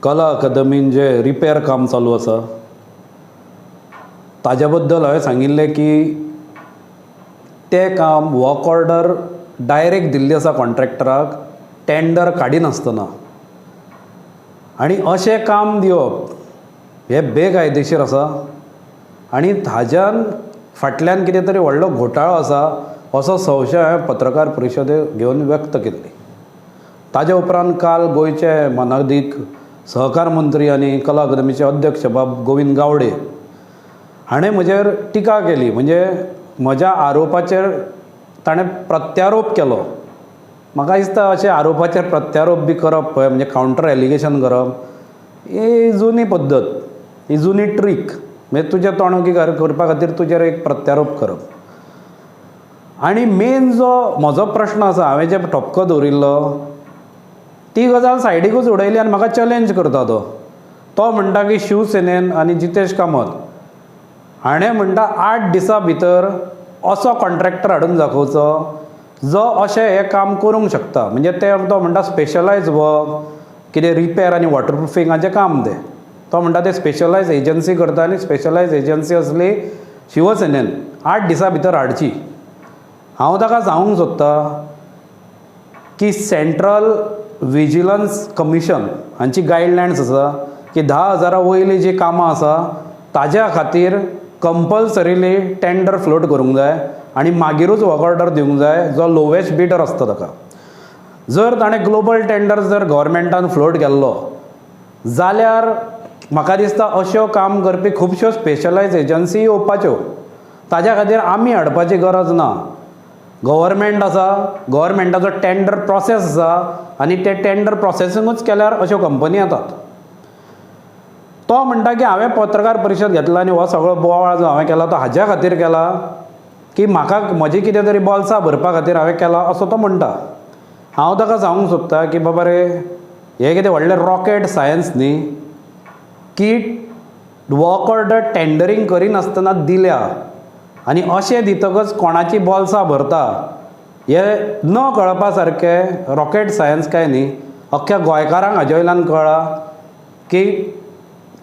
कला अकादमीन जे रिपेर काम चालू आसा ताज्या बद्दल हांवें सांगिल्लें की तें काम वर्क ऑर्डर डायरेक्ट दिल्ली आसा कॉन्ट्रॅक्टराक टेंडर काडिनासतना आनी अशें काम दिवप हें बेकायदेशीर आसा आनी हाज्यान फाटल्यान कितें तरी व्हडलो घोटाळो आसा असो संशय हांवें पत्रकार परिशदेक घेवन व्यक्त केल्ली। ताजे उपरांत काल गोंयचे माननीय सहकार मंत्री आनी कला अकादमीचे अध्यक्ष बाब गोविंद गावडे हाणें म्हजेर टिका केली। म्हणजे म्हज्या आरोपाचेर ताणें प्रत्यारोप केलो। म्हाका दिसता अशें आरोपाचेर प्रत्यारोप बी करप पळय म्हणजे कावंटर एलिगेशन करप ही जुनी पद्दत, ही जुनी ट्रीक। म्हणजे तुजें तोंडकी करपा खातीर तुजेर एक प्रत्यारोप करप। आनी मेन जो म्हजो प्रश्न आसा हांवें जे ठपको दवरिल्लो ती गजाल सायडीकूच उडयली आनी म्हाका चॅलेंज करता तो म्हणटा की शिवसेनेन आनी जितेश कामत हाणें म्हणटा 8 दिसां भितर असो कॉन्ट्रॅक्टर हाडून दाखोवचो जो अशें हें काम करूंक शकता। म्हणजे तो म्हणटा स्पेशलायज वर्क कितें रिपेर आनी वॉटरप्रुफिंगाचें काम तें तो म्हणटा ते स्पेशलायज एजन्सी करता आनी स्पेशलायज एजन्सी असली शिवसेनेन 8 दिसां भितर हाडची। हांव ताका सांगूंक सोदता की सेंट्रल विजिलन्स कमिशन हांची गायडलायन्स आसा की 10,000 वयली जी कामां आसा ताज्या खातीर कंपल्सरिली टेंडर फ्लोट करूंक जाय आनी मागीरूच वर्क ऑर्डर दिवंक जाय जो लोवेस्ट बिडर आसता ताका। जर ताणें ग्लोबल टेंडर जर गव्हर्मेंटान फ्लोट केल्लो जाल्यार म्हाका दिसता अश्यो काम करपी खुबश्यो स्पेशलायज एजन्सी येवपाच्यो। ताज्या खातीर आमी हाडपाची गरज ना। गव्हर्मेंट आसा, गव्हर्मेंटाचो टेंडर प्रोसेस आसा आनी ते टेंडर प्रोसेसिंगूच केल्यार अश्यो कंपनी येतात। तो म्हणटा की हांवें पत्रकार परिशद घेतला आनी हो सगळो बोवाळ जो हांवें केला तो हाज्या खातीर केला की म्हाका म्हजी कितें तरी बॉल्सां भरपा खातीर हांवें केला असो तो म्हणटा। हांव ताका सांगूंक सोदता की बाबा रे हें कितें व्हडलें रॉकेट सायन्स न्ही की वर्क ऑर्डर टेंडरींग करिनासतना दिल्या आनी अशें दितकच कोणाची बॉल्सां भरता हें न कळपा सारकें रॉकेट सायन्स काय न्ही। अख्ख्या गोंयकारांक हाजे वयल्यान कळ्ळा की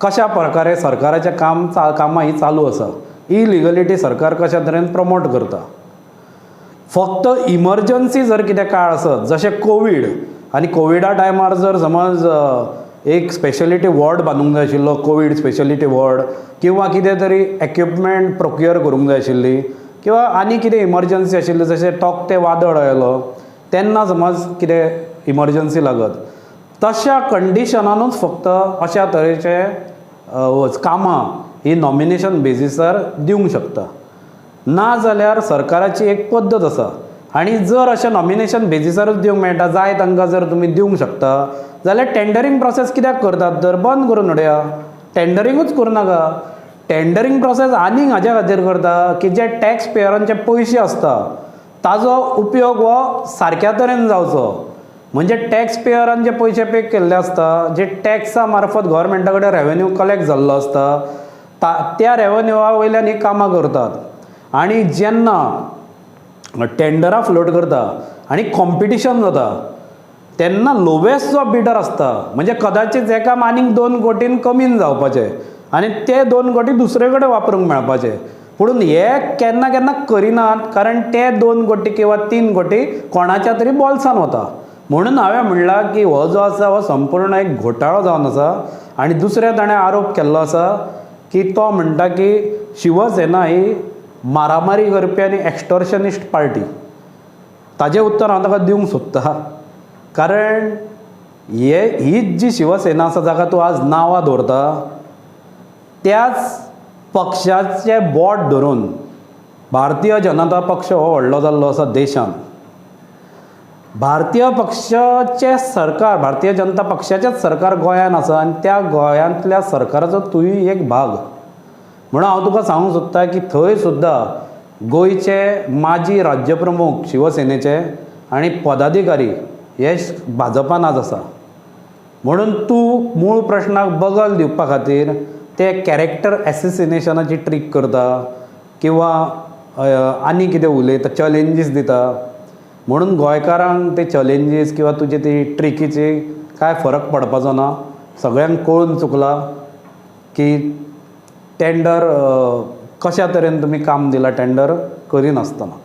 कशा प्रकारे सरकाराचें कामां ही चालू आसा। इलिगलिटी सरकार कशा तरेन प्रमोट करता। फक्त इमर्जन्सी जर कितें काळ आसत जशें कोवीड आनी कोविडा टायमार जर समज एक स्पेशलिटी वॉर्ड बांदूंक जाय आशिल्लो कोवीड स्पेशलिटी वॉर्ड किंवा कितें तरी एक्विपमेंट प्रोक्युअर करूंक जाय आशिल्ली किंवा आनी कितें इमर्जन्सी आशिल्ली जशें तोकतें वादळ आयलो तेन्ना समज कितें इमर्जन्सी लागत तशा कंडिशनानूच फक्त अशा तरेचे कामां ही नॉमिनेशन बेजिसार दिवंक शकता। ना जाल्यार सरकाराची एक पद्दत आसा आनी जर अशें नॉमिनेशन बेजिसारूच दिवंक मेळटा जाय तांकां जर तुमी दिवंक शकता जाल्यार टेंडरींग प्रोसेस कित्याक करतात तर बंद करून उडया। टेंडरींगूच करूं नाका। टेंडरींग प्रोसेस आनीक हाज्या खातीर करता की जे टॅक्स पेयरांचे पयशे आसता ताजो उपयोग हो सारक्या तरेन जावचो। म्हणजे टॅक्स पेयरान जे पयशे पे केल्ले आसता जे टॅक्सा मार्फत गव्हर्मेंटा कडेन रेवेन्यू कलेक्ट जाल्लो आसता त्या रेवेन्यूआ वयल्यान ही कामां करतात। आनी जेन्ना टेंडरां फ्लोट करता आनी कॉम्पिटिशन जाता तेन्ना लोवेस्ट जो बिडर आसता म्हणजे कदाचित हें काम आनीक 2 कोटीन कमीन जावपाचें आनी ते 2 कोटी दुसरे कडेन वापरूंक मेळपाचे पुणून हे केन्ना केन्ना करिनात कारण ते 2 कोटी किंवा 3 कोटी कोणाच्या तरी बॉल्सान वता। म्हणून हांवें म्हणलां की हो जो आसा हो संपूर्ण एक घोटाळो जावन आसा। आनी दुसरें ताणें आरोप केल्लो आसा की तो म्हणटा की शिवसेना ही मारामारी करपी आनी एक्स्टॉर्शनिस्ट पार्टी। ताजें उत्तर हांव ताका दिवंक सोदतां कारण हीच जी शिवसेना आसा जाका तूं आज नांवां दवरता त्याच पक्षाचे बोट धरून भारतीय जनता पक्ष हो व्हडलो जाल्लो आसा देशान। भारतीय जनता पक्षाचेंच सरकार गोंयान आसा आनी त्या गोंयांतल्या सरकाराचो तूंय एक भाग। म्हणून हांव तुका सांगूंक सोदतां की थंय सुद्दां गोंयचे माजी राज्यप्रमुख शिवसेनेचे आनी पदाधिकारी हे भाजपान आज आसा। म्हणून तूं मूळ प्रश्नाक बगल दिवपा खातीर ते कॅरेक्टर एसिसिनेशनाची ट्रीक करता किंवा आनी कितें उलयता चॅलेंजीस दिता। म्हणून गोंयकारांक ते चॅलेंजीस किंवा तुजे ती ट्रिकीची कांय फरक पडपाचो ना। सगळ्यांक कळून चुकला की टेंडर कशा तरेन तुमी काम दिलां टेंडर करिनासतना.